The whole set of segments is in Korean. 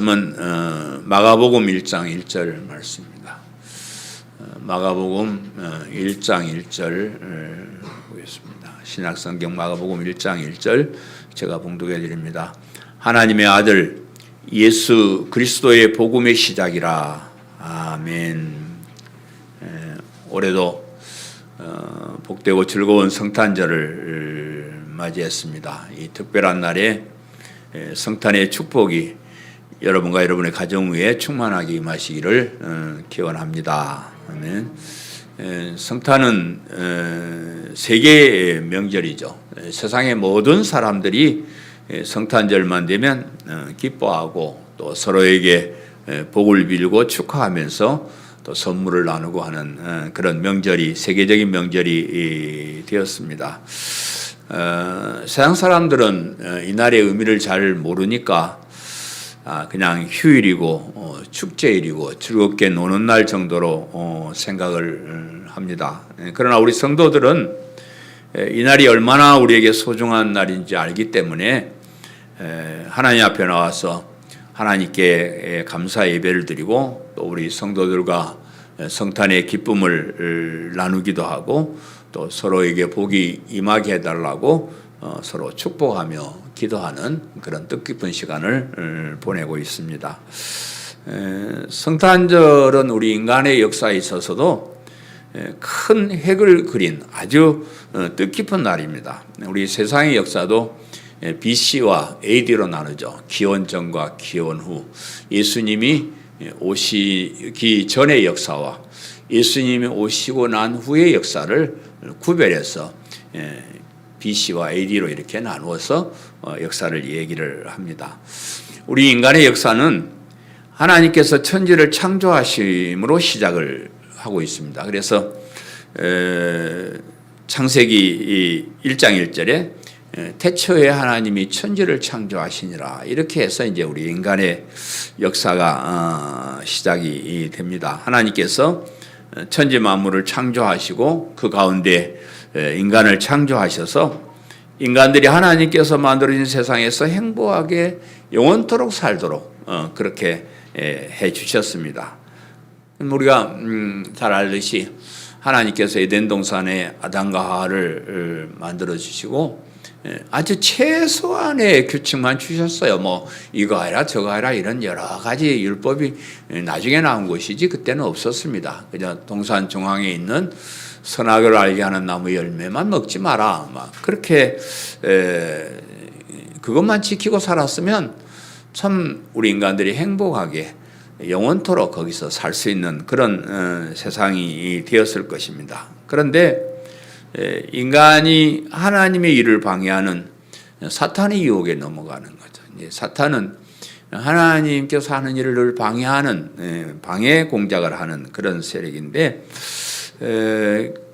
마가복음 1장 1절 말씀입니다. 마가복음 1장 1절 보겠습니다. 신약성경 마가복음 1장 1절 제가 봉독해 드립니다. 하나님의 아들 예수 그리스도의 복음의 시작이라. 아멘. 올해도 복되고 즐거운 성탄절을 맞이했습니다. 이 특별한 날에 성탄의 축복이 여러분과 여러분의 가정 위에 충만하게 임하시기를 기원합니다. 아멘. 성탄은 세계의 명절이죠. 세상의 모든 사람들이 성탄절만 되면 기뻐하고 또 서로에게 복을 빌고 축하하면서 또 선물을 나누고 하는 그런 명절이 세계적인 명절이 되었습니다. 세상 사람들은 이날의 의미를 잘 모르니까 그냥 휴일이고 축제일이고 즐겁게 노는 날 정도로 생각을 합니다. 그러나 우리 성도들은 이날이 얼마나 우리에게 소중한 날인지 알기 때문에 하나님 앞에 나와서 하나님께 감사 예배를 드리고 또 우리 성도들과 성탄의 기쁨을 나누기도 하고 또 서로에게 복이 임하게 해달라고 서로 축복하며 기도하는 그런 뜻깊은 시간을 보내고 있습니다. 성탄절은 우리 인간의 역사에 있어서도 큰 획을 그린 아주 뜻깊은 날입니다. 우리 세상의 역사도 BC와 AD로 나누죠. 기원 전과 기원 후. 예수님이 오시기 전의 역사와 예수님이 오시고 난 후의 역사를 구별해서 BC와 AD로 이렇게 나누어서 역사를 얘기를 합니다. 우리 인간의 역사는 하나님께서 천지를 창조하심으로 시작을 하고 있습니다. 그래서 창세기 1장 1절에 태초에 하나님이 천지를 창조하시니라 이렇게 해서 이제 우리 인간의 역사가 시작이 됩니다. 하나님께서 천지 만물을 창조하시고 그 가운데 인간을 창조하셔서 인간들이 하나님께서 만들어진 세상에서 행복하게 영원토록 살도록 그렇게 해 주셨습니다. 우리가 잘 알듯이 하나님께서 에덴 동산에 아담과 하와를 만들어 주시고 아주 최소한의 규칙만 주셨어요. 뭐 이거 해라 저거 해라 이런 여러 가지 율법이 나중에 나온 것이지 그때는 없었습니다. 그냥 동산 중앙에 있는 선악을 알게 하는 나무 열매만 먹지 마라. 막 그렇게 그것만 지키고 살았으면 참 우리 인간들이 행복하게 영원토록 거기서 살 수 있는 그런 세상이 되었을 것입니다. 그런데 인간이 하나님의 일을 방해하는 사탄의 유혹에 넘어가는 거죠. 사탄은 하나님께서 하는 일을 방해하는 방해 공작을 하는 그런 세력인데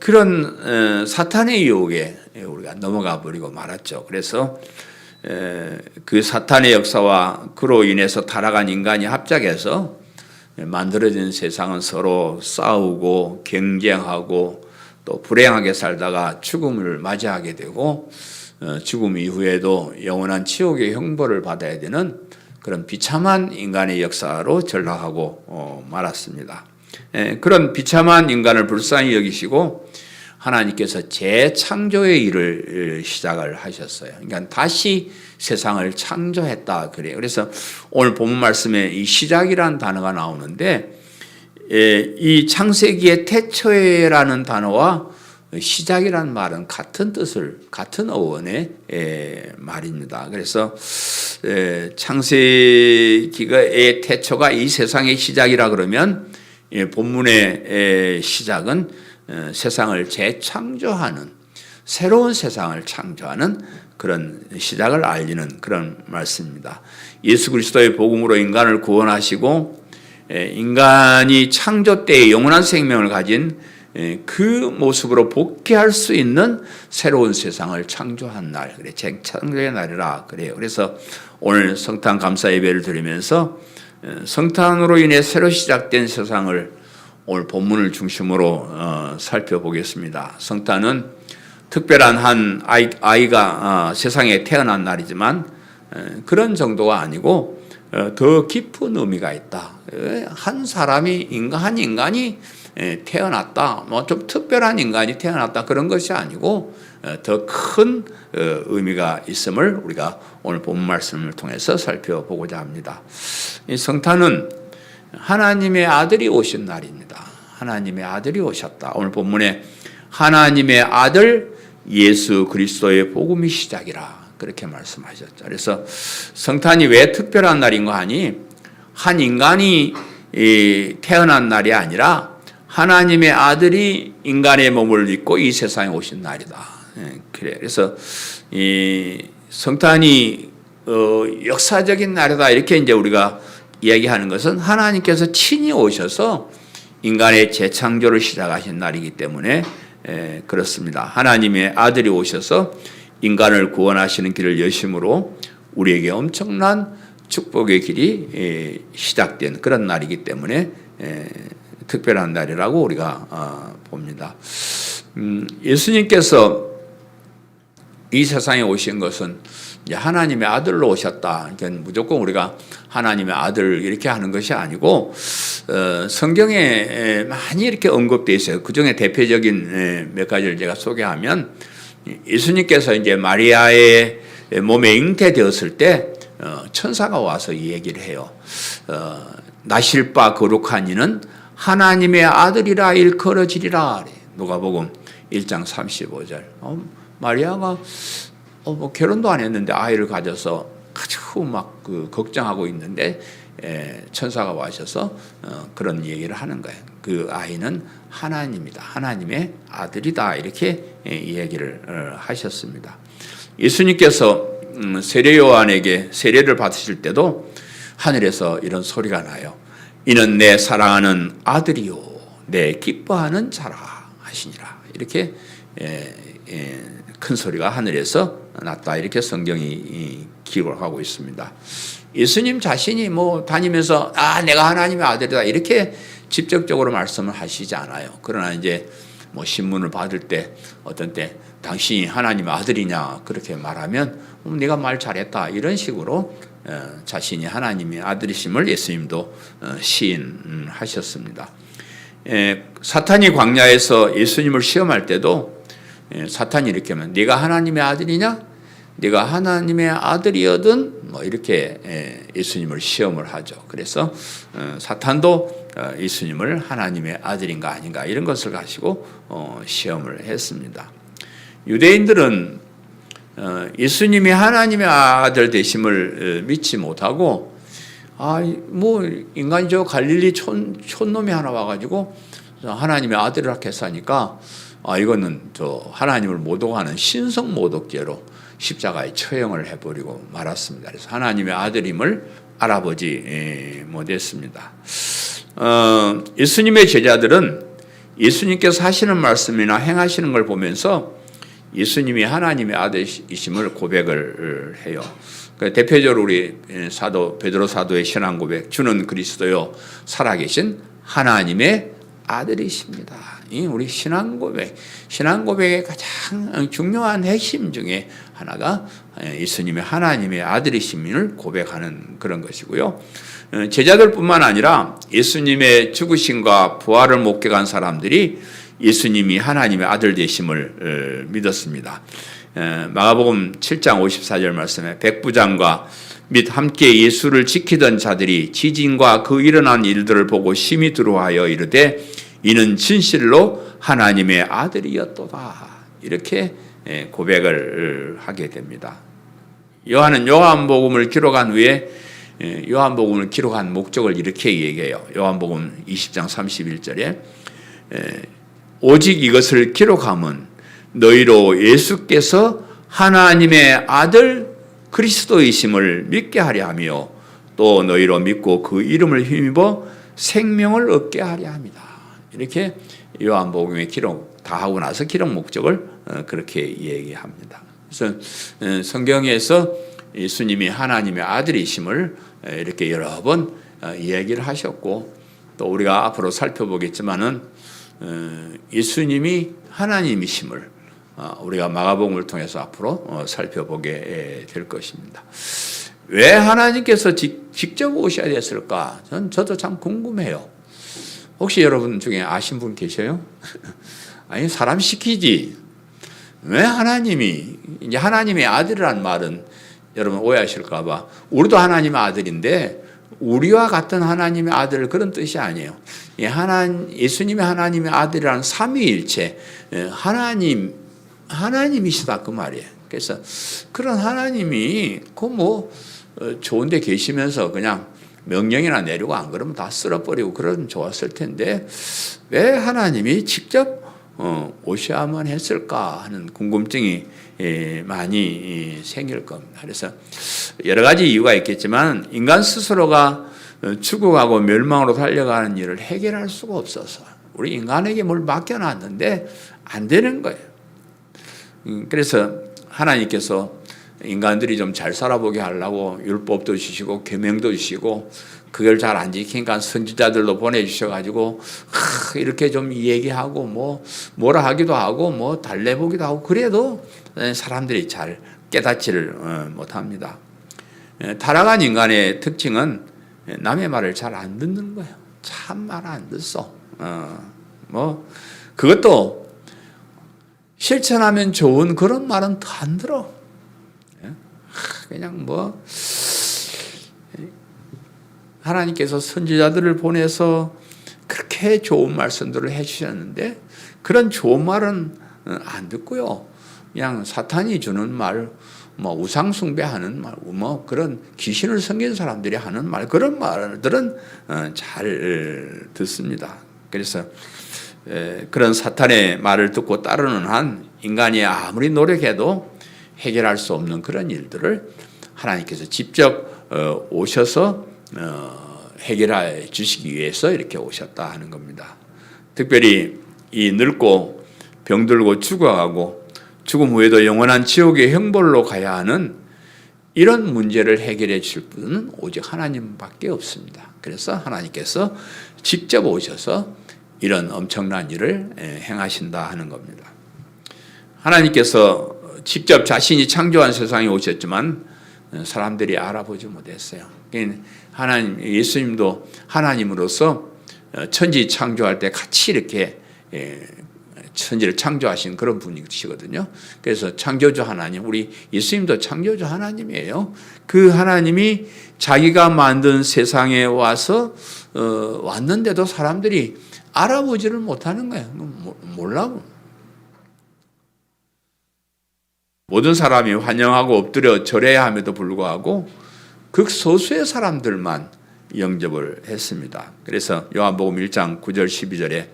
그런 사탄의 유혹에 우리가 넘어가 버리고 말았죠. 그래서 그 사탄의 역사와 그로 인해서 타락한 인간이 합작해서 만들어진 세상은 서로 싸우고 경쟁하고 또 불행하게 살다가 죽음을 맞이하게 되고 죽음 이후에도 영원한 지옥의 형벌을 받아야 되는 그런 비참한 인간의 역사로 전락하고 말았습니다. 그런 비참한 인간을 불쌍히 여기시고 하나님께서 재창조의 일을 시작을 하셨어요. 그러니까 다시 세상을 창조했다 그래요. 그래서 오늘 본문 말씀에 이 시작이라는 단어가 나오는데 이 창세기의 태초에라는 단어와 시작이라는 말은 같은 뜻을 같은 어원의 말입니다. 그래서 창세기의 태초가 이 세상의 시작이라 그러면 본문의 시작은 세상을 재창조하는 새로운 세상을 창조하는 그런 시작을 알리는 그런 말씀입니다. 예수 그리스도의 복음으로 인간을 구원하시고 인간이 창조 때의 영원한 생명을 가진 그 모습으로 복귀할 수 있는 새로운 세상을 창조한 날, 그래 재창조의 날이라 그래요. 그래서 오늘 성탄 감사 예배를 드리면서 성탄으로 인해 새로 시작된 세상을 오늘 본문을 중심으로 살펴보겠습니다. 성탄은 특별한 한 아이가 세상에 태어난 날이지만 그런 정도가 아니고 더 깊은 의미가 있다. 한 사람이 한 인간이 태어났다. 뭐 좀 특별한 인간이 태어났다 그런 것이 아니고 더 큰 의미가 있음을 우리가 오늘 본 말씀을 통해서 살펴보고자 합니다. 이 성탄은 하나님의 아들이 오신 날입니다. 하나님의 아들이 오셨다. 오늘 본문에 하나님의 아들 예수 그리스도의 복음이 시작이라 그렇게 말씀하셨죠. 그래서 성탄이 왜 특별한 날인가 하니 한 인간이 태어난 날이 아니라 하나님의 아들이 인간의 몸을 입고 이 세상에 오신 날이다. 그래서 이 성탄이 역사적인 날이다 이렇게 이제 우리가 이야기하는 것은 하나님께서 친히 오셔서 인간의 재창조를 시작하신 날이기 때문에 그렇습니다. 하나님의 아들이 오셔서 인간을 구원하시는 길을 여심으로 우리에게 엄청난 축복의 길이 시작된 그런 날이기 때문에 특별한 날이라고 우리가 봅니다. 예수님께서 이 세상에 오신 것은 하나님의 아들로 오셨다. 그러니까 무조건 우리가 하나님의 아들 이렇게 하는 것이 아니고 성경에 많이 이렇게 언급되어 있어요. 그 중에 대표적인 몇 가지를 제가 소개하면 예수님께서 이제 마리아의 몸에 잉태되었을 때 천사가 와서 이 얘기를 해요. 나실 바 거룩한 이는 하나님의 아들이라 일컬어지리라. 누가복음 1장 35절. 마리아가 뭐 결혼도 안 했는데 아이를 가져서 아주 막 걱정하고 있는데 천사가 와셔서 그런 얘기를 하는 거예요. 그 아이는 하나님이다. 하나님의 아들이다. 이렇게 얘기를 하셨습니다. 예수님께서 세례 요한에게 세례를 받으실 때도 하늘에서 이런 소리가 나요. 이는 내 사랑하는 아들이요 내 기뻐하는 자라 하시니라. 이렇게 큰 소리가 하늘에서 났다. 이렇게 성경이 기록을 하고 있습니다. 예수님 자신이 뭐 다니면서 내가 하나님의 아들이다 이렇게 직접적으로 말씀을 하시지 않아요. 그러나 이제 뭐 신문을 받을 때 어떤 때 당신이 하나님의 아들이냐 그렇게 말하면 네가 말 잘했다 이런 식으로 자신이 하나님의 아들이심을 예수님도 시인하셨습니다. 사탄이 광야에서 예수님을 시험할 때도 사탄이 이렇게 하면 네가 하나님의 아들이냐? 네가 하나님의 아들이거든 뭐 이렇게 예수님을 시험을 하죠. 그래서 사탄도 예수님을 하나님의 아들인가 아닌가 이런 것을 가지고 시험을 했습니다. 유대인들은 예수님이 하나님의 아들 되심을 믿지 못하고 뭐 인간이 저 갈릴리 촌놈이 하나 와가지고 하나님의 아들이라 했으니까 이거는 저 하나님을 모독하는 신성 모독죄로 십자가에 처형을 해버리고 말았습니다. 그래서 하나님의 아들임을 알아보지 못했습니다. 예수님의 제자들은 예수님께서 하시는 말씀이나 행하시는 걸 보면서 예수님이 하나님의 아들이심을 고백을 해요. 대표적으로 우리 베드로 사도의 신앙 고백, 주는 그리스도요 살아계신 하나님의 아들이십니다. 이 우리 신앙 고백의 가장 중요한 핵심 중에 하나가 예수님의 하나님의 아들이심을 고백하는 그런 것이고요. 제자들뿐만 아니라 예수님의 죽으심과 부활을 목격한 사람들이 예수님이 하나님의 아들 되심을 믿었습니다. 마가복음 7장 54절 말씀에 백부장과 및 함께 예수를 지키던 자들이 지진과 그 일어난 일들을 보고 심히 두려워하여 이르되 이는 진실로 하나님의 아들이었도다. 이렇게 고백을 하게 됩니다. 요한은 요한복음을 기록한 후에 요한복음을 기록한 목적을 이렇게 얘기해요. 요한복음 20장 31절에 오직 이것을 기록함은 너희로 예수께서 하나님의 아들 그리스도이심을 믿게 하려 하며 또 너희로 믿고 그 이름을 힘입어 생명을 얻게 하려 합니다. 이렇게 요한복음의 기록 다 하고 나서 기록 목적을 그렇게 얘기합니다. 그래서 성경에서 예수님이 하나님의 아들이심을 이렇게 여러 번 이야기를 하셨고 또 우리가 앞으로 살펴보겠지만은 예수님이 하나님이심을 우리가 마가복음을 통해서 앞으로 살펴보게 될 것입니다. 왜 하나님께서 직접 오셔야 됐을까? 저도 참 궁금해요. 혹시 여러분 중에 아신 분 계셔요? 아니, 사람 시키지. 왜 하나님이, 이제 하나님의 아들이란 말은 여러분 오해하실까봐, 우리도 하나님의 아들인데, 우리와 같은 하나님의 아들, 그런 뜻이 아니에요. 예수님의 하나님의 아들이라는 삼위일체, 하나님이시다, 그 말이에요. 그래서 그런 하나님이, 좋은데 계시면서 그냥 명령이나 내리고 안 그러면 다 쓸어버리고 그러면 좋았을 텐데, 왜 하나님이 직접 오셔야만 했을까 하는 궁금증이 많이 생길 겁니다. 그래서 여러 가지 이유가 있겠지만 인간 스스로가 죽어가고 멸망으로 달려가는 일을 해결할 수가 없어서 우리 인간에게 뭘 맡겨놨는데 안 되는 거예요. 그래서 하나님께서 인간들이 좀 잘 살아보게 하려고 율법도 주시고 계명도 주시고 그걸 잘 안 지키니까 선지자들도 보내주셔가지고 이렇게 좀 얘기하고 뭐라 하기도 하고 달래보기도 하고 그래도 사람들이 잘 깨닫지를 못합니다. 타락한 인간의 특징은 남의 말을 잘 안 듣는 거예요. 참 말 안 듣어. 그것도 실천하면 좋은 그런 말은 더 안 들어. 그냥 하나님께서 선지자들을 보내서 그렇게 좋은 말씀들을 해주셨는데 그런 좋은 말은 안 듣고요. 그냥 사탄이 주는 말, 우상 숭배하는 말, 그런 귀신을 섬긴 사람들이 하는 말, 그런 말들은 잘 듣습니다. 그래서 그런 사탄의 말을 듣고 따르는 한 인간이 아무리 노력해도 해결할 수 없는 그런 일들을 하나님께서 직접 오셔서 해결해 주시기 위해서 이렇게 오셨다 하는 겁니다. 특별히 이 늙고 병들고 죽어가고 죽음 후에도 영원한 지옥의 형벌로 가야 하는 이런 문제를 해결해 주실 분은 오직 하나님밖에 없습니다. 그래서 하나님께서 직접 오셔서 이런 엄청난 일을 행하신다 하는 겁니다. 하나님께서 직접 자신이 창조한 세상에 오셨지만 사람들이 알아보지 못했어요. 예수님도 하나님으로서 천지 창조할 때 같이 이렇게 천지를 창조하신 그런 분이시거든요. 그래서 창조주 하나님, 우리 예수님도 창조주 하나님이에요. 그 하나님이 자기가 만든 세상에 왔는데도 사람들이 알아보지를 못하는 거예요. 몰라. 모든 사람이 환영하고 엎드려 절해야 함에도 불구하고 극소수의 사람들만 영접을 했습니다. 그래서 요한복음 1장 9절 12절에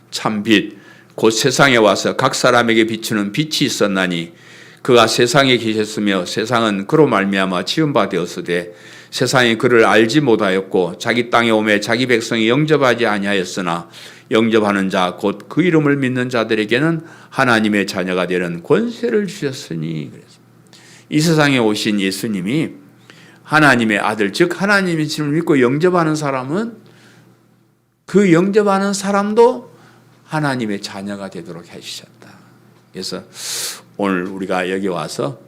참빛 곧 세상에 와서 각 사람에게 비추는 빛이 있었나니 그가 세상에 계셨으며 세상은 그로 말미암아 지은 바 되었으되 세상이 그를 알지 못하였고 자기 땅에 오매 자기 백성이 영접하지 아니하였으나 영접하는 자 곧 그 이름을 믿는 자들에게는 하나님의 자녀가 되는 권세를 주셨으니. 이 세상에 오신 예수님이 하나님의 아들, 즉 하나님의 이름을 믿고 영접하는 사람은 그 영접하는 사람도 하나님의 자녀가 되도록 해주셨다. 그래서 오늘 우리가 여기 와서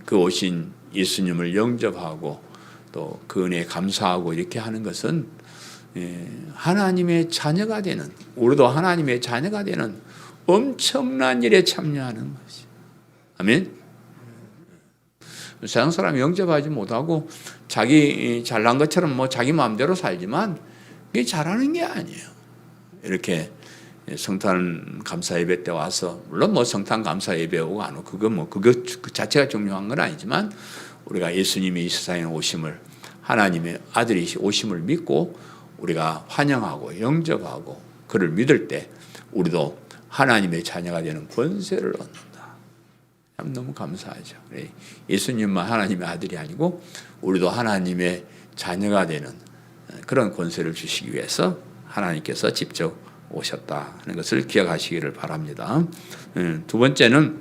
그 오신 예수님을 영접하고 또 그 은혜에 감사하고 이렇게 하는 것은 하나님의 자녀가 되는, 우리도 하나님의 자녀가 되는 엄청난 일에 참여하는 것이. 아멘. 세상 사람이 영접하지 못하고 자기 잘난 것처럼 자기 마음대로 살지만 그게 잘하는 게 아니에요. 이렇게 성탄 감사 예배 때 와서 물론 성탄 감사 예배 오고 안 오고 그거 그 자체가 중요한 건 아니지만 우리가 예수님이 이 세상에 오심을, 하나님의 아들이 오심을 믿고 우리가 환영하고 영접하고 그를 믿을 때 우리도 하나님의 자녀가 되는 권세를 얻는다. 참 너무 감사하죠. 예수님만 하나님의 아들이 아니고 우리도 하나님의 자녀가 되는 그런 권세를 주시기 위해서 하나님께서 직접 오셨다 하는 것을 기억하시기를 바랍니다. 두 번째는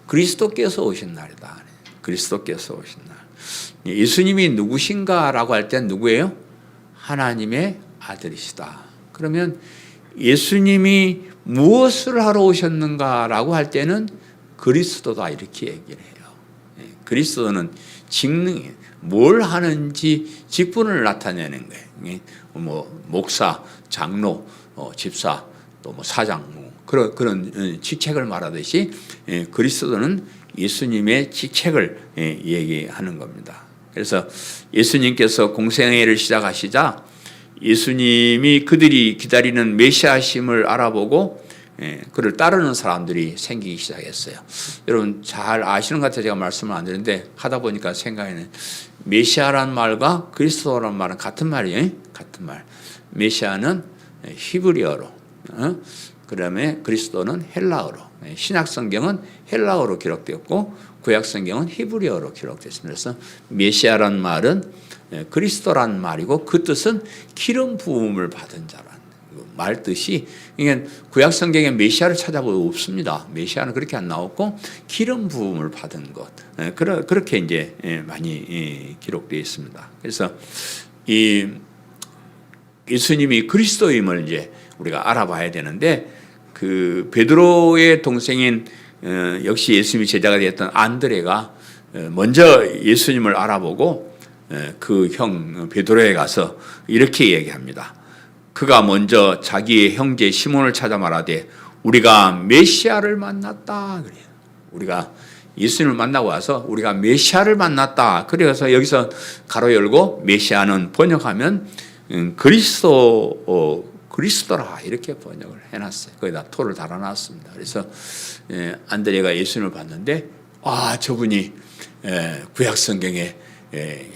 그리스도께서 오신 날이다. 그리스도께서 오신 날. 예수님이 누구신가라고 할 땐 누구예요? 하나님의 아들이시다. 그러면 예수님이 무엇을 하러 오셨는가라고 할 때는 그리스도다 이렇게 얘기를 해요. 그리스도는 직능이 뭘 하는지 직분을 나타내는 거예요. 뭐 목사, 장로, 집사, 또 뭐 사장, 그런 직책을 말하듯이 그리스도는 예수님의 직책을 얘기하는 겁니다. 그래서 예수님께서 공생애를 시작하시자 예수님이 그들이 기다리는 메시아심을 알아보고 그를 따르는 사람들이 생기기 시작했어요. 여러분 잘 아시는 것 같아요. 제가 말씀을 안 드리는데 하다 보니까 생각에는 메시아란 말과 그리스도란 말은 같은 말이에요. 같은 말. 메시아는 히브리어로, 그다음에 그리스도는 헬라어로. 신약 성경은 헬라어로 기록되었고 구약 성경은 히브리어로 기록됐습니다. 그래서 메시아란 말은 그리스도란 말이고 그 뜻은 기름 부음을 받은 자란 말 뜻이, 그러니까 구약 성경에 메시아를 찾아보면 없습니다. 메시아는 그렇게 안 나왔고 기름 부음을 받은 것, 그렇게 이제 많이 기록되어 있습니다. 그래서 이 예수님이 그리스도임을 이제 우리가 알아봐야 되는데, 그 베드로의 동생인 역시 예수님이 제자가 되었던 안드레가 먼저 예수님을 알아보고 그 형 베드로에 가서 이렇게 얘기합니다. 그가 먼저 자기의 형제 시몬을 찾아 말하되 우리가 메시아를 만났다 그래요. 우리가 예수님을 만나고 와서 우리가 메시아를 만났다. 그래서 여기서 가로 열고 메시아는 번역하면 그리스도라 이렇게 번역을 해놨어요. 거기다 토를 달아놨습니다. 그래서 안드레가 예수님을 봤는데 저분이 구약 성경에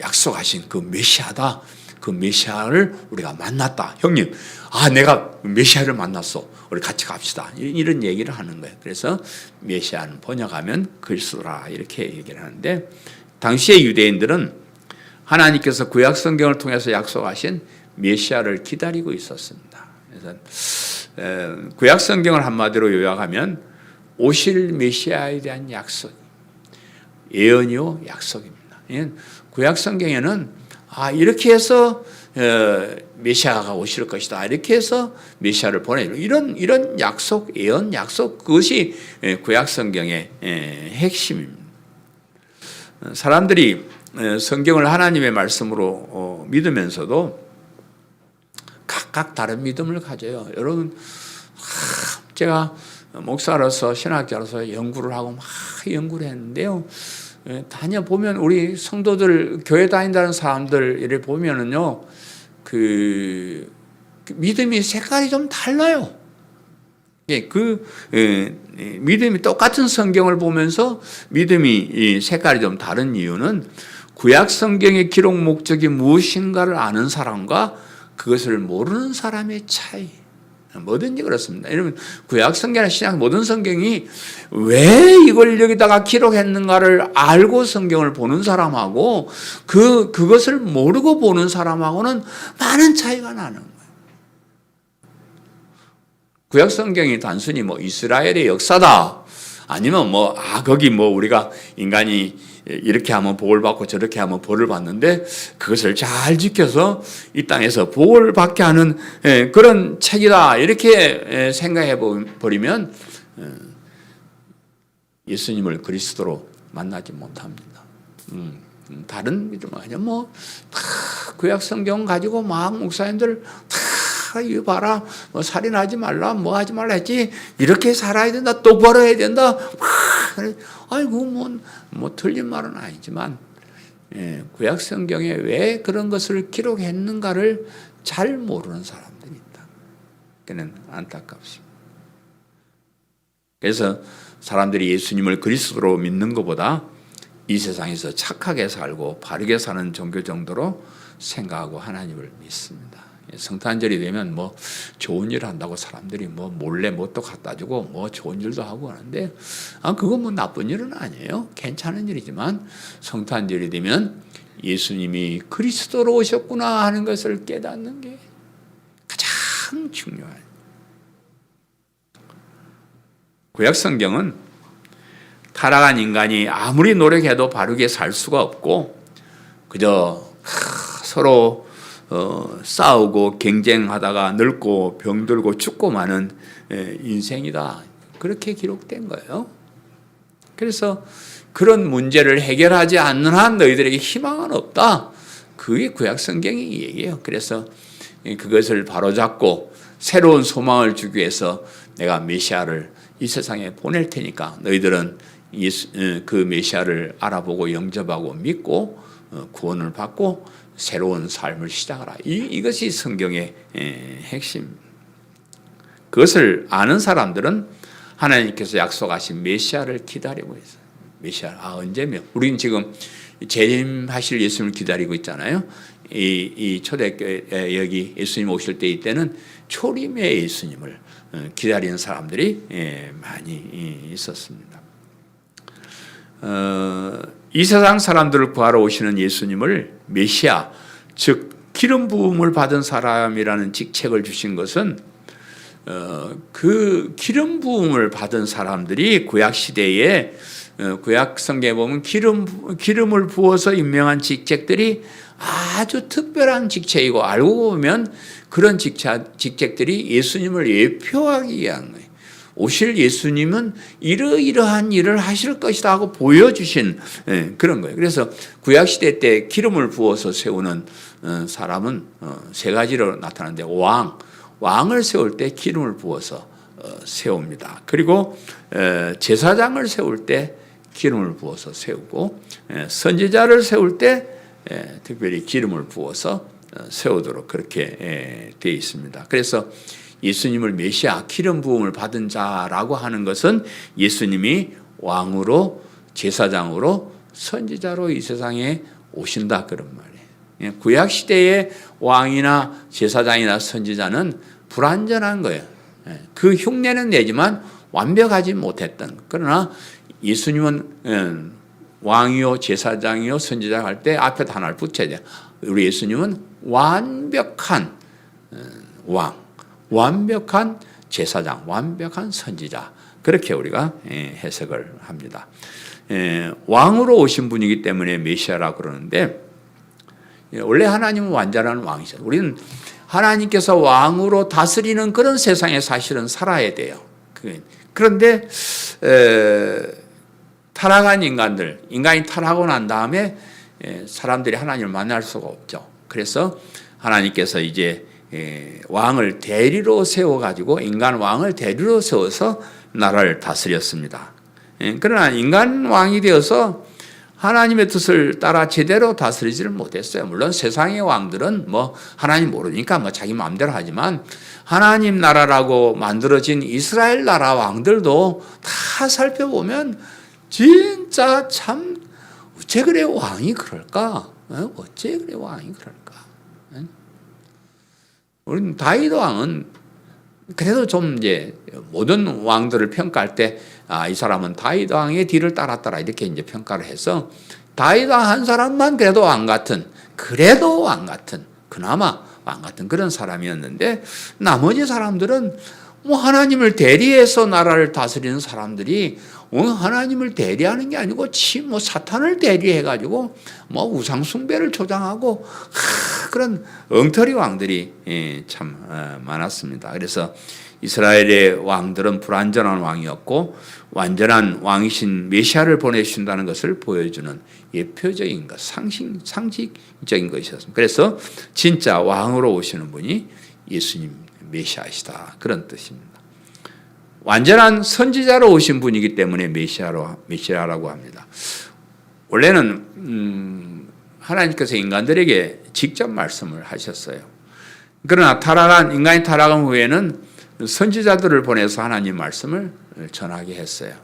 약속하신 그 메시아다. 그 메시아를 우리가 만났다. 형님, 내가 메시아를 만났어. 우리 같이 갑시다. 이런 얘기를 하는 거예요. 그래서 메시아는 번역하면 그리스도라 이렇게 얘기를 하는데, 당시의 유대인들은 하나님께서 구약 성경을 통해서 약속하신 메시아를 기다리고 있었습니다. 그래서 구약 성경을 한마디로 요약하면 오실 메시아에 대한 약속, 예언이요 약속입니다. 구약 성경에는 이렇게 해서 메시아가 오실 것이다. 이렇게 해서 메시아를 보내요. 이런 약속, 예언, 약속, 그것이 구약 성경의 핵심입니다. 사람들이 성경을 하나님의 말씀으로 믿으면서도 각각 다른 믿음을 가져요. 여러분, 제가 목사로서 신학자로서 연구를 하고 막 연구를 했는데요. 다녀보면 우리 성도들, 교회 다닌다는 사람들 이래 보면은요, 그 믿음이 색깔이 좀 달라요. 믿음이 똑같은 성경을 보면서 믿음이 색깔이 좀 다른 이유는 구약 성경의 기록 목적이 무엇인가를 아는 사람과 그것을 모르는 사람의 차이. 뭐든지 그렇습니다. 여러분, 구약 성경이나 신약 모든 성경이 왜 이걸 여기다가 기록했는가를 알고 성경을 보는 사람하고 그것을 모르고 보는 사람하고는 많은 차이가 나는 거예요. 구약 성경이 단순히 이스라엘의 역사다, 아니면 거기 우리가 인간이 이렇게 하면 복을 받고 저렇게 하면 벌을 받는데 그것을 잘 지켜서 이 땅에서 복을 받게 하는 그런 책이다, 이렇게 생각해 버리면 예수님을 그리스도로 만나지 못합니다. 다른 믿음 아니야. 다 구약 성경 가지고 막 목사님들 다 이거 봐라, 살인하지 말라, 하지 말라 했지, 이렇게 살아야 된다, 똑바로 해야 된다. 아이고 틀린 말은 아니지만 구약 성경에 왜 그런 것을 기록했는가를 잘 모르는 사람들이 있다. 그는 안타깝습니다. 그래서 사람들이 예수님을 그리스도로 믿는 것보다 이 세상에서 착하게 살고 바르게 사는 종교 정도로 생각하고 하나님을 믿습니다. 성탄절이 되면 좋은 일 한다고 사람들이 몰래 뭣도 갖다 주고 좋은 일도 하고 하는데, 그건 나쁜 일은 아니에요. 괜찮은 일이지만 성탄절이 되면 예수님이 그리스도로 오셨구나 하는 것을 깨닫는 게 가장 중요해요. 구약 성경은 타락한 인간이 아무리 노력해도 바르게 살 수가 없고 그저 서로 싸우고 경쟁하다가 늙고 병들고 죽고 마는 인생이다, 그렇게 기록된 거예요. 그래서 그런 문제를 해결하지 않는 한 너희들에게 희망은 없다. 그게 구약 성경이 얘기해요. 그래서 그것을 바로잡고 새로운 소망을 주기 위해서 내가 메시아를 이 세상에 보낼 테니까 너희들은 그 메시아를 알아보고 영접하고 믿고 구원을 받고 새로운 삶을 시작하라. 이것이 성경의 핵심. 그것을 아는 사람들은 하나님께서 약속하신 메시아를 기다리고 있어요. 메시아, 언제면? 우리는 지금 재림하실 예수님을 기다리고 있잖아요. 이 초대교회 여기 예수님 오실 때 이때는 초림의 예수님을 기다리는 사람들이 많이 있었습니다. 이 세상 사람들을 구하러 오시는 예수님을 메시아, 즉 기름 부음을 받은 사람이라는 직책을 주신 것은 그 기름 부음을 받은 사람들이 구약 시대에 구약 성경에 보면 기름을 부어서 임명한 직책들이 아주 특별한 직책이고 알고 보면 그런 직책들이 예수님을 예표하기 위한 거예요. 오실 예수님은 이러이러한 일을 하실 것이다 하고 보여주신 그런 거예요. 그래서 구약시대 때 기름을 부어서 세우는 사람은 세 가지로 나타나는데 왕을 세울 때 기름을 부어서 세웁니다. 그리고 제사장을 세울 때 기름을 부어서 세우고 선지자를 세울 때 특별히 기름을 부어서 세우도록 그렇게 되어 있습니다. 그래서 예수님을 메시아, 기름 부음을 받은 자라고 하는 것은 예수님이 왕으로, 제사장으로, 선지자로 이 세상에 오신다 그런 말이에요. 구약 시대의 왕이나 제사장이나 선지자는 불완전한 거예요. 그 흉내는 내지만 완벽하지 못했던. 그러나 예수님은 왕이요, 제사장이요, 선지자 할 때 앞에 하나를 붙여야 돼요. 우리 예수님은 완벽한 왕, 완벽한 제사장, 완벽한 선지자. 그렇게 우리가 해석을 합니다. 왕으로 오신 분이기 때문에 메시아라고 그러는데 원래 하나님은 완전한 왕이죠. 우리는 하나님께서 왕으로 다스리는 그런 세상에 사실은 살아야 돼요. 그런데 타락한 인간이 타락하고 난 다음에 사람들이 하나님을 만날 수가 없죠. 그래서 하나님께서 이제 왕을 대리로 세워가지고 인간 왕을 대리로 세워서 나라를 다스렸습니다. 그러나 인간 왕이 되어서 하나님의 뜻을 따라 제대로 다스리지를 못했어요. 물론 세상의 왕들은 하나님 모르니까 자기 마음대로 하지만 하나님 나라라고 만들어진 이스라엘 나라 왕들도 다 살펴보면 진짜 참 어째 그래 왕이 그럴까? 어째 그래 왕이 그럴까? 우리는 다윗 왕은 그래도 좀 이제 모든 왕들을 평가할 때 이 사람은 다윗 왕의 뒤를 따랐더라 이렇게 이제 평가를 해서 다윗 왕 한 사람만 그래도 왕 같은 그나마 왕 같은 그런 사람이었는데 나머지 사람들은 하나님을 대리해서 나라를 다스리는 사람들이 하나님을 대리하는 게 아니고 사탄을 대리해가지고 우상 숭배를 조장하고 그런 엉터리 왕들이 참 많았습니다. 그래서 이스라엘의 왕들은 불완전한 왕이었고 완전한 왕이신 메시아를 보내주신다는 것을 보여주는 예표적인 것, 상식적인 것이었습니다. 그래서 진짜 왕으로 오시는 분이 예수님 메시아이시다 그런 뜻입니다. 완전한 선지자로 오신 분이기 때문에 메시아라고 합니다. 원래는 하나님께서 인간들에게 직접 말씀을 하셨어요. 그러나 인간이 타락한 후에는 선지자들을 보내서 하나님 말씀을 전하게 했어요.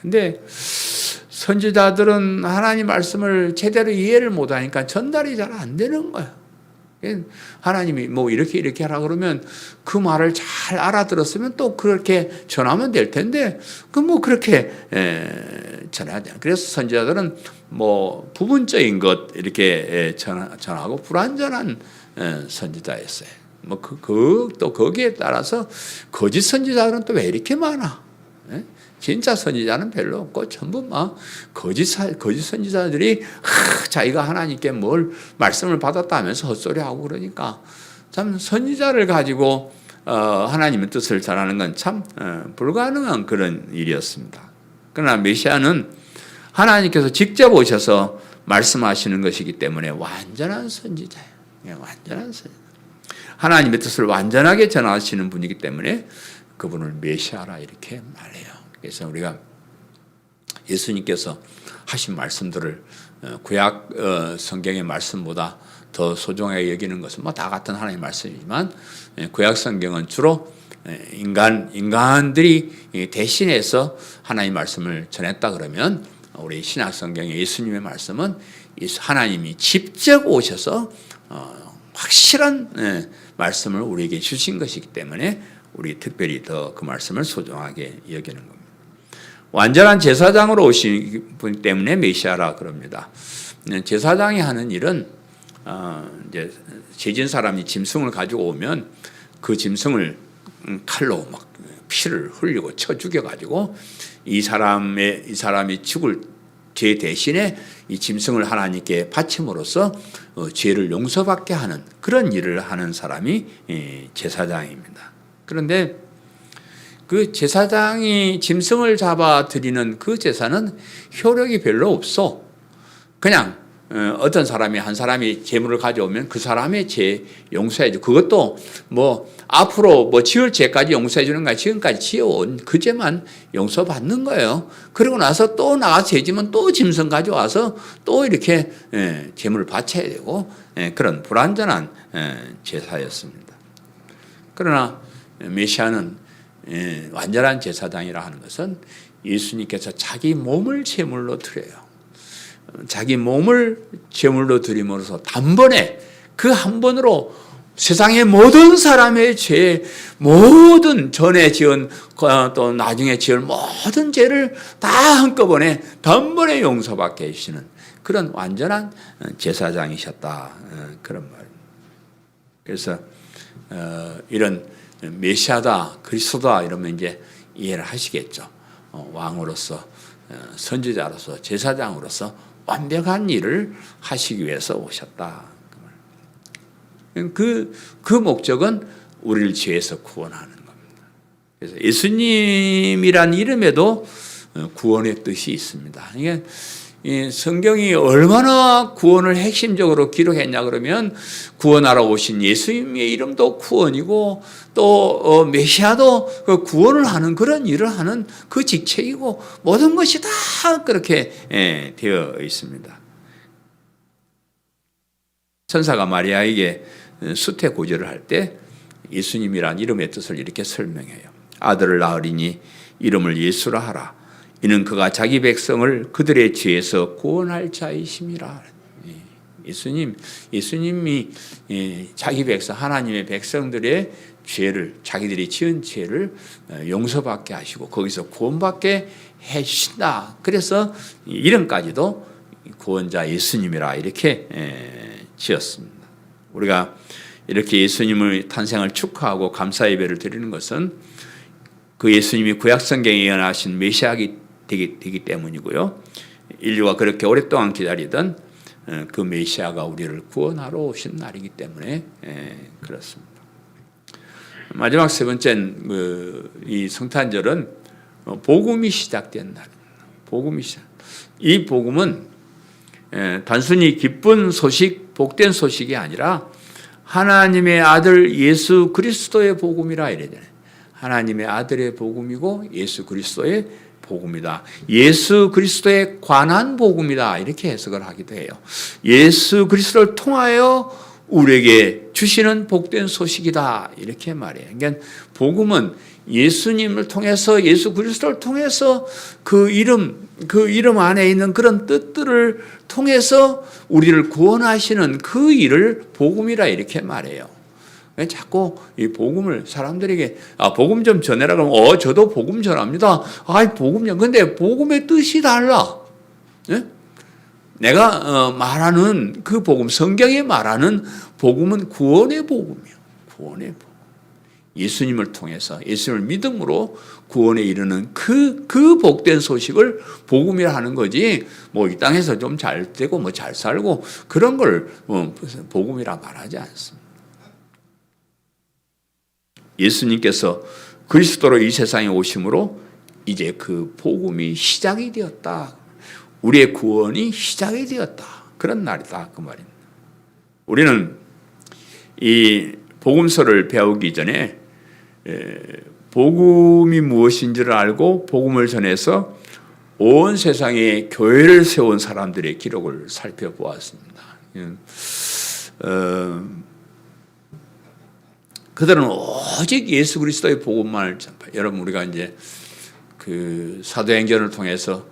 근데 선지자들은 하나님 말씀을 제대로 이해를 못하니까 전달이 잘 안 되는 거예요. 하나님이 이렇게 하라 그러면 그 말을 잘 알아들었으면 또 그렇게 전하면 될 텐데 그렇게 전하지 않아요. 그래서 선지자들은 부분적인 것 이렇게 전하고 불완전한 선지자였어요. 또 거기에 따라서 거짓 선지자들은 또 왜 이렇게 많아? 진짜 선지자는 별로 없고 전부 거짓 선지자들이 자기가 하나님께 뭘 말씀을 받았다면서 헛소리하고 그러니까 참 선지자를 가지고 하나님의 뜻을 전하는 건 참 불가능한 그런 일이었습니다. 그러나 메시아는 하나님께서 직접 오셔서 말씀하시는 것이기 때문에 완전한 선지자예요. 완전한 선지자. 하나님의 뜻을 완전하게 전하시는 분이기 때문에 그분을 메시아라 이렇게 말해요. 그래서 우리가 예수님께서 하신 말씀들을 구약 성경의 말씀보다 더 소중하게 여기는 것은 뭐 다 같은 하나님의 말씀이지만 구약 성경은 주로 인간들이 대신해서 하나님의 말씀을 전했다 그러면 우리 신약 성경의 예수님의 말씀은 하나님이 직접 오셔서 확실한 말씀을 우리에게 주신 것이기 때문에 우리 특별히 더 그 말씀을 소중하게 여기는 겁니다. 완전한 제사장으로 오신 분 때문에 메시아라 그럽니다. 제사장이 하는 일은 이제 죄진 사람이 짐승을 가지고 오면 그 짐승을 칼로 막 피를 흘리고 쳐 죽여가지고 이 사람이 죽을 죄 대신에 이 짐승을 하나님께 바침으로써 죄를 용서받게 하는 그런 일을 하는 사람이 제사장입니다. 그런데 그 제사장이 짐승을 잡아 드리는 그 제사는 효력이 별로 없어. 그냥 어떤 사람이 한 사람이 제물을 가져오면 그 사람의 죄 용서해 줘. 그것도 뭐 앞으로 뭐 지을 죄까지 용서해 주는 거야. 지금까지 지어온 그 죄만 용서받는 거예요. 그리고 나서 또 나가서 죄지면 또 짐승 가져와서 또 이렇게 제물을 바쳐야 되고 그런 불완전한 제사였습니다. 그러나 메시아는 완전한 제사장이라 하는 것은 예수님께서 자기 몸을 제물로 드려요. 자기 몸을 제물로 드림으로써 단번에 그 한 번으로 세상의 모든 사람의 죄, 모든 전에 지은 또 나중에 지을 모든 죄를 다 한꺼번에 단번에 용서받게 해주시는 그런 완전한 제사장이셨다. 그런 말입니다. 그래서 이런 메시아다, 그리스도다 이러면 이제 이해를 하시겠죠. 왕으로서, 선지자로서, 제사장으로서 완벽한 일을 하시기 위해서 오셨다. 그 목적은 우리를 죄에서 구원하는 겁니다. 그래서 예수님이란 이름에도 구원의 뜻이 있습니다. 이게 성경이 얼마나 구원을 핵심적으로 기록했냐 그러면 구원하러 오신 예수님의 이름도 구원이고 또 메시아도 그 구원을 하는 그런 일을 하는 그 직책이고 모든 것이 다 그렇게 되어 있습니다. 천사가 마리아에게 수태고지를 할 때 예수님이란 이름의 뜻을 이렇게 설명해요. 아들을 낳으리니 이름을 예수라 하라. 이는 그가 자기 백성을 그들의 죄에서 구원할 자이심이라. 예수님이 자기 백성, 하나님의 백성들의 죄를, 자기들이 지은 죄를 용서받게 하시고 거기서 구원받게 해주신다. 그래서 이름까지도 구원자 예수님이라 이렇게 지었습니다. 우리가 이렇게 예수님의 탄생을 축하하고 감사 예배를 드리는 것은 그 예수님이 구약성경에 예언하신 메시아가 되기 때문이고요. 인류가 그렇게 오랫동안 기다리던 그 메시아가 우리를 구원하러 오신 날이기 때문에 그렇습니다. 마지막 세 번째 이 성탄절은 복음이 시작된 날입니다. 복음이 시작. 이 복음은 단순히 기쁜 소식, 복된 소식이 아니라 하나님의 아들 예수 그리스도의 복음이라 이래잖아요. 하나님의 아들의 복음이고 예수 그리스도의 복음이다. 예수 그리스도에 관한 복음이다. 이렇게 해석을 하기도 해요. 예수 그리스도를 통하여 우리에게 주시는 복된 소식이다. 이렇게 말해요. 그러니까 복음은 예수님을 통해서 예수 그리스도를 통해서 그 이름 안에 있는 그런 뜻들을 통해서 우리를 구원하시는 그 일을 복음이라 이렇게 말해요. 자꾸 이 복음을 사람들에게 복음 좀 전해라 그러면 저도 복음 전합니다. 복음 전. 근데 복음의 뜻이 달라. 네? 내가 말하는 그 복음, 성경에 말하는 복음은 구원의 복음이에요. 구원의 복음. 예수님을 통해서 예수님을 믿음으로 구원에 이르는 그 복된 소식을 복음이라 하는 거지. 뭐 이 땅에서 좀 잘 되고 뭐 잘 살고 그런 걸 복음이라 말하지 않습니다. 예수님께서 그리스도로 이 세상에 오심으로 이제 그 복음이 시작이 되었다. 우리의 구원이 시작이 되었다. 그런 날이다. 그 말입니다. 우리는 이 복음서를 배우기 전에 복음이 무엇인지를 알고 복음을 전해서 온 세상에 교회를 세운 사람들의 기록을 살펴보았습니다. 그들은 오직 예수 그리스도의 복음만을 전파해요. 여러분, 우리가 이제 그 사도행전을 통해서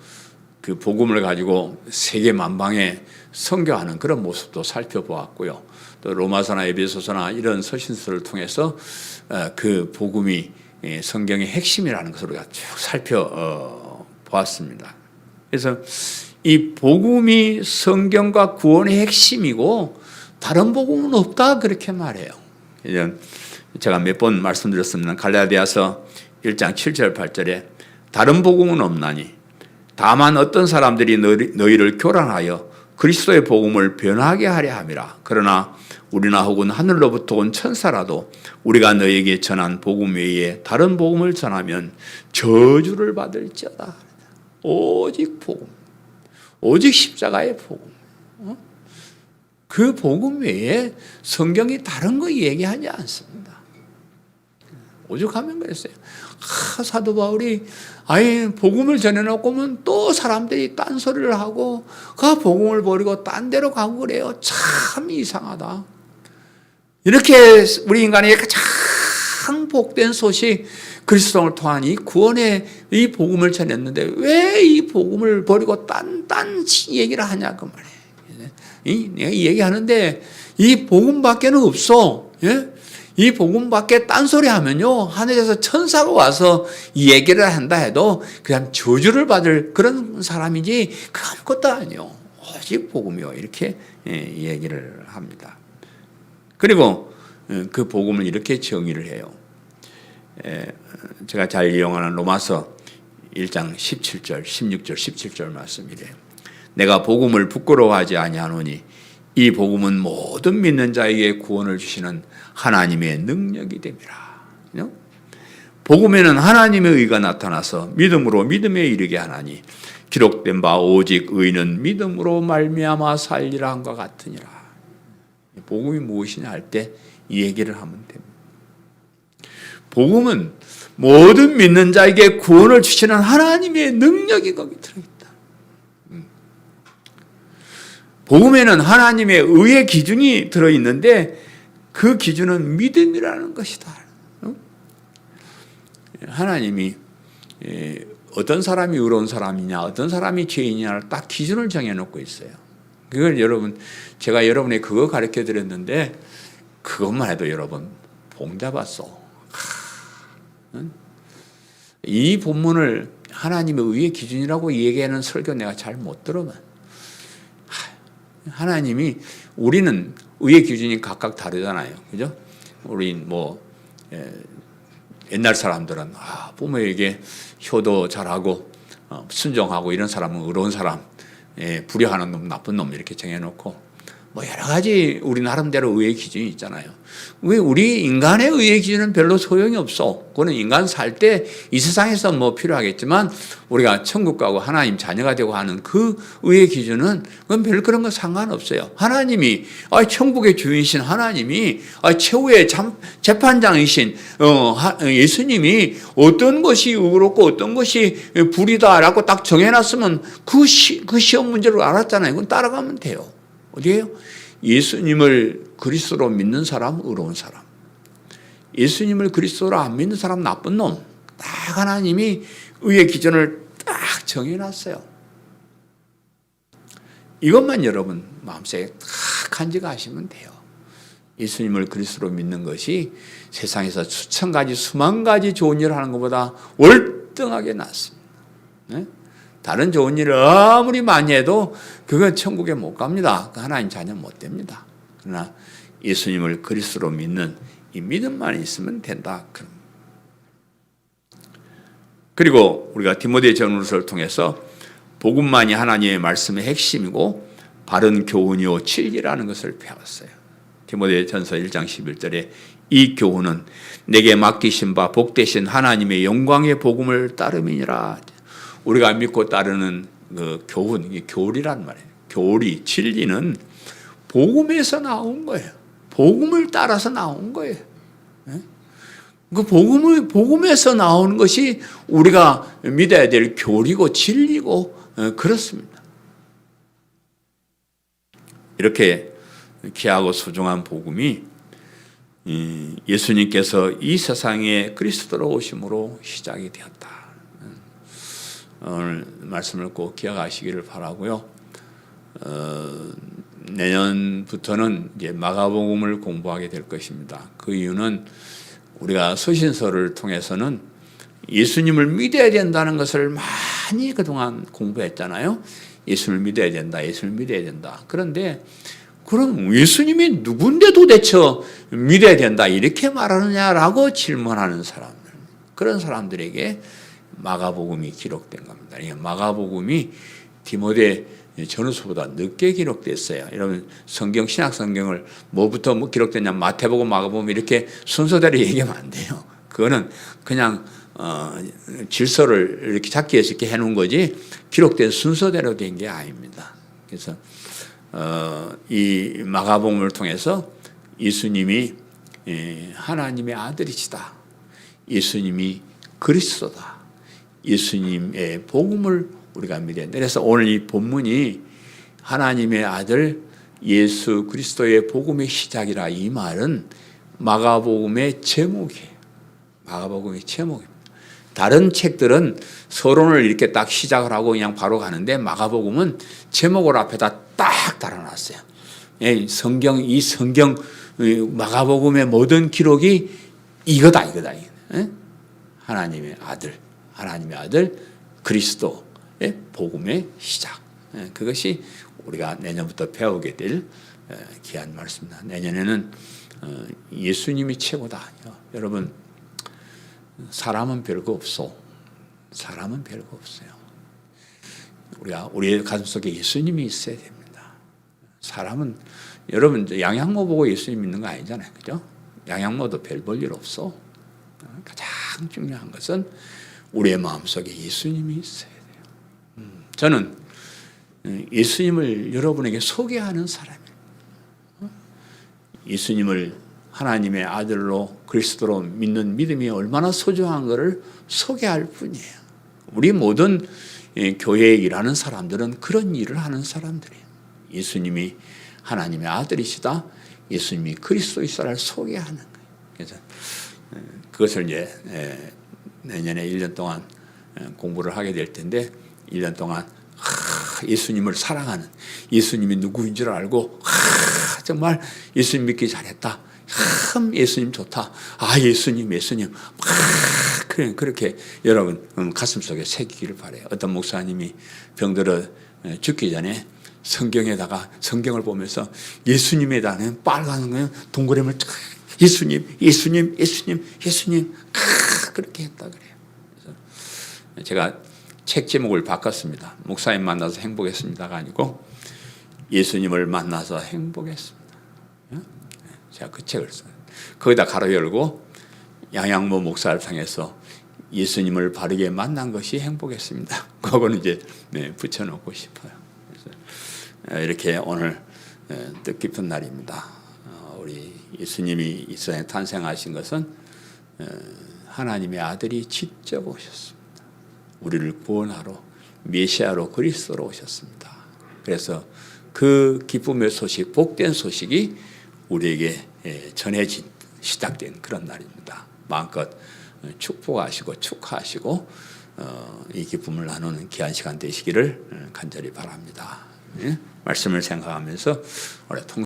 그 복음을 가지고 세계 만방에 선교하는 그런 모습도 살펴보았고요. 또 로마서나 에베소서나 이런 서신서를 통해서 그 복음이 성경의 핵심이라는 것을 우리가 쭉 살펴보았습니다. 그래서 이 복음이 성경과 구원의 핵심이고 다른 복음은 없다 그렇게 말해요. 제가 몇 번 말씀드렸습니다. 갈라디아서 1장 7절 8절에 다른 복음은 없나니 다만 어떤 사람들이 너희를 교란하여 그리스도의 복음을 변하게 하려 함이라. 그러나 우리나 혹은 하늘로부터 온 천사라도 우리가 너희에게 전한 복음 외에 다른 복음을 전하면 저주를 받을지어다. 오직 복음, 오직 십자가의 복음, 그 복음 외에 성경이 다른 거 얘기하지 않습니다. 오죽하면 그랬어요. 사도 바울이 복음을 전해놓고는 또 사람들이 딴소리를 하고 그 복음을 버리고 딴 데로 가고 그래요. 참 이상하다. 이렇게 우리 인간에게 가장 복된 소식, 그리스도를 통한 이 구원의 이 복음을 전했는데 왜 이 복음을 버리고 딴 얘기를 하냐 그 말이에요. 내가 이 얘기하는데 이 복음밖에는 없어. 예? 이 복음밖에 딴소리 하면요, 하늘에서 천사가 와서 이 얘기를 한다 해도 그냥 저주를 받을 그런 사람이지 그 아무것도 아니요. 오직 복음이요. 이렇게 얘기를 합니다. 그리고 그 복음을 이렇게 정의를 해요. 제가 잘 이용하는 로마서 1장 17절, 16절, 17절 말씀이래요. 내가 복음을 부끄러워하지 아니하노니 이 복음은 모든 믿는 자에게 구원을 주시는 하나님의 능력이 됨이라. 복음에는 하나님의 의가 나타나서 믿음으로 믿음에 이르게 하나니 기록된 바 오직 의는 믿음으로 말미암아 살리라 함과 같으니라. 복음이 무엇이냐 할 때 이 얘기를 하면 됩니다. 복음은 모든 믿는 자에게 구원을 주시는 하나님의 능력이 거기 들어있다. 복음에는 하나님의 의의 기준이 들어있는데 그 기준은 믿음이라는 것이다. 하나님이 어떤 사람이 의로운 사람이냐, 어떤 사람이 죄인이냐를 딱 기준을 정해놓고 있어요. 그걸 여러분, 제가 여러분에게 그거 가르쳐 드렸는데 그것만 해도 여러분 봉 잡았어. 이 본문을 하나님의 의의 기준이라고 얘기하는 설교 내가 잘 못 들으면 하나님이, 우리는 의의 기준이 각각 다르잖아요. 그죠? 우리 옛날 사람들은 부모에게 효도 잘하고 순종하고 이런 사람은 의로운 사람, 불효하는 놈, 나쁜 놈 이렇게 정해놓고 여러 가지 우리 나름대로 의의 기준이 있잖아요. 왜 우리 인간의 의의 기준은 별로 소용이 없어. 그거는 인간 살 때 이 세상에서 필요하겠지만 우리가 천국 가고 하나님 자녀가 되고 하는 그 의의 기준은 그건 별 그런 거 상관없어요. 하나님이, 천국의 주인이신 하나님이, 최후의 재판장이신 예수님이 어떤 것이 의롭고 어떤 것이 불이다라고 딱 정해놨으면 그 시험 문제를 알았잖아요. 그건 따라가면 돼요. 어디에요? 예수님을 그리스도로 믿는 사람, 의로운 사람. 예수님을 그리스도로 안 믿는 사람, 나쁜 놈. 딱 하나님이 의의 기준을 딱 정해놨어요. 이것만 여러분 마음속에 딱 간직하시면 돼요. 예수님을 그리스도로 믿는 것이 세상에서 수천 가지, 수만 가지 좋은 일을 하는 것보다 월등하게 낫습니다. 네? 다른 좋은 일을 아무리 많이 해도 그건 천국에 못 갑니다. 하나님 자녀 못 됩니다. 그러나 예수님을 그리스도로 믿는 이 믿음만 있으면 된다. 그리고 우리가 디모데 전후서를 통해서 복음만이 하나님의 말씀의 핵심이고 바른 교훈이요 진리라는 것을 배웠어요. 디모데 전서 1장 11절에 이 교훈은 내게 맡기신 바 복되신 하나님의 영광의 복음을 따름이니라. 우리가 믿고 따르는 그 교훈, 이게 교리란 말이에요. 교리, 진리는 복음에서 나온 거예요. 복음을 따라서 나온 거예요. 그 복음에서 나오는 것이 우리가 믿어야 될 교리고 진리고 그렇습니다. 이렇게 귀하고 소중한 복음이 예수님께서 이 세상에 그리스도로 오심으로 시작이 되었다. 오늘 말씀을 꼭 기억하시기를 바라고요. 내년부터는 이제 마가복음을 공부하게 될 것입니다. 그 이유는 우리가 서신서를 통해서는 예수님을 믿어야 된다는 것을 많이 그동안 공부했잖아요. 예수를 믿어야 된다, 예수를 믿어야 된다. 그런데 그럼 예수님이 누군데 도대체 믿어야 된다 이렇게 말하느냐라고 질문하는 사람들, 그런 사람들에게 마가복음이 기록된 겁니다. 마가복음이 디모데 전후서보다 늦게 기록됐어요. 여러분 성경, 신약 성경을 뭐부터 기록됐냐, 마태복음, 마가복음 이렇게 순서대로 얘기하면 안 돼요. 그거는 그냥 질서를 이렇게 잡기 위해서 이렇게 해놓은 거지 기록된 순서대로 된 게 아닙니다. 그래서 이 마가복음을 통해서 예수님이 하나님의 아들이시다, 예수님이 그리스도다, 예수님의 복음을 우리가 믿어야 된다. 그래서 오늘 이 본문이 하나님의 아들 예수 그리스도의 복음의 시작이라, 이 말은 마가복음의 제목이에요. 마가복음의 제목입니다. 다른 책들은 서론을 이렇게 딱 시작을 하고 그냥 바로 가는데 마가복음은 제목을 앞에다 딱 달아놨어요. 이 성경 마가복음의 모든 기록이 이거다. 하나님의 아들 그리스도의 복음의 시작. 그것이 우리가 내년부터 배우게 될 귀한 말씀입니다. 내년에는 예수님이 최고다. 여러분, 사람은 별거 없어. 사람은 별거 없어요. 우리의 가슴속에 예수님이 있어야 됩니다. 사람은, 여러분 양양모 보고 예수님 믿는 거 아니잖아요. 그죠? 양양모도 별 볼 일 없어. 가장 중요한 것은 우리의 마음속에 예수님이 있어야 돼요. 저는 예수님을 여러분에게 소개하는 사람이에요. 예수님을 하나님의 아들로 그리스도로 믿는 믿음이 얼마나 소중한 것을 소개할 뿐이에요. 우리 모든 교회에 일하는 사람들은 그런 일을 하는 사람들이에요. 예수님이 하나님의 아들이시다, 예수님이 그리스도이시다를 소개하는 거예요. 그래서 그것을 이제 내년에 1년 동안 공부를 하게 될 텐데, 1년 동안 예수님을 사랑하는, 예수님이 누구인 줄 알고 정말 예수님 믿기 잘했다, 참 예수님 좋다, 예수님 그렇게 여러분 가슴속에 새기기를 바라요. 어떤 목사님이 병들어 죽기 전에 성경을 보면서 예수님에다는 빨간 동그라미를 예수님 그렇게 했다 그래요. 그래서 제가 책 제목을 바꿨습니다. 목사님 만나서 행복했습니다가 아니고 예수님을 만나서 행복했습니다. 제가 그 책을 써요. 거기다 가로 열고 양양모 목사를 통해서 예수님을 바르게 만난 것이 행복했습니다. 그거는 이제 붙여놓고 싶어요. 그래서 이렇게 오늘 뜻깊은 날입니다. 우리 예수님이 이 세상에 탄생하신 것은 하나님의 아들이 직접 오셨습니다. 우리를 구원하러, 메시아로 그리스도로 오셨습니다. 그래서 그 기쁨의 소식, 복된 소식이 우리에게 전해진, 시작된 그런 날입니다. 마음껏 축복하시고 축하하시고 이 기쁨을 나누는 귀한 시간 되시기를 간절히 바랍니다. 말씀을 생각하면서 올해